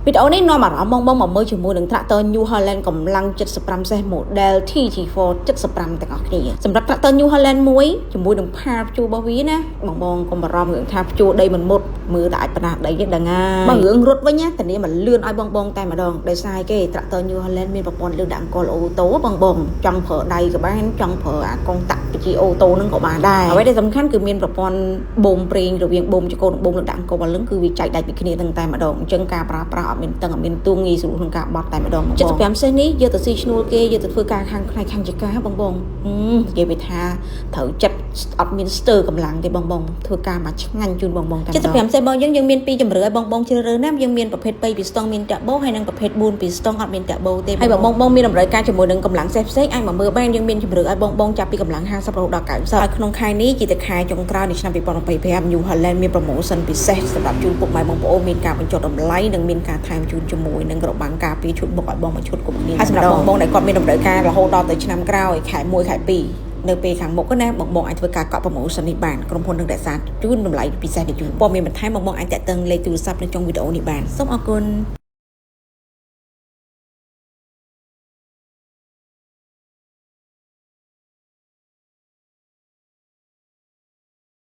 វីដេអូនេះនាំអារម្មណ៍បងមកមើលជាមួយនឹង Tractor New Holland កម្លាំង 75 សេស model TT4 75 ទាំងអស់គ្នាសម្រាប់ Tractor New Holland មួយជាមួយនឹងផាព្យួររបស់វាណាបងកុំបារម្ភរឿងថាព្យួរដីមិនមុតមើលតែអាចបណ្ដាដីទេដឹងហើយបើរឿងរត់វិញណាតានេះមិនលឿនឲ្យបងតែម្ដងដោយសារគេ Tractor New Holland មានប្រព័ន្ធលើកដាក់អង្គអូតូបងចង់ប្រើដៃក៏បានចង់ប្រើអាកុងតាក់ជាអូតូនឹងក៏បានដែរអ្វីដែលសំខាន់គឺមានប្រព័ន្ធបូមប្រេងរវាងបូមចង្កូតនិងបូមលើកដាក់អង្គលឹងគឺវាចែកដាច់ពីគ្នានឹងតែម្ដងអញ្ចឹងការប្រើប្រាស់អត់មានតឹងអត់មានទួងងាយស្រួលក្នុងការបត់តែម្ដង75សេសនេះយកទៅស៊ីឈ្នួលគេយកទៅធ្វើការខាងផ្នែកខាងចការបងនិយាយវាថាត្រូវចិត្តអត់មានស្ទើរកម្លាំងទេបងធ្វើការមកឆ្ងាញ់ជូនបងតែ75សេសបងយើងមានពីរជម្រើសឲ្យបងជ្រើសរើសណាយើងមានប្រភេទ2ពីស្ទង់មានតាក់បូហើយនិងប្រភេទ4ពីស្ទង់អត់មានតាក់បូទេហើយបងមានតម្រូវការជាមួយនឹងកម្លាំងសេសផ្សេងអាចមកមើលបានយើងមានជម្រើសឲ្យបងចាប់ពីកម្លាំង50រហូតដល់90ហើយក្នុងខែនេះជាខែចុងក្រោយនៃឆ្នាំ2025 New Holland មាន promotion ពិសេសសម្រាប់ជូនពុកម៉ែបងប្អូនមានការបញ្ចុះតម្លៃនិងមានការថែមជូនជាមួយនឹងរបាំងការពារឈុតបុកឲ្យបងមួយឈុតគ្រប់គ្នាហើយសម្រាប់បងដែលគាត់មានតម្រូវការរហូតដល់ទៅឆ្នាំក្រោយខែ1ខែ2នៅពេលខាងមុខណាបងអាចធ្វើការកក់ promotion នេះបានក្រុមហ៊ុននឹងរក្សាជូនតម្លៃពិសេសទៅជូនព័ត៌មានបន្ថែមបងអាចតាក់ទងលេខទូរស័ព្ទនៅក្នុងវីដេអូនេះបានសូមអរគុណ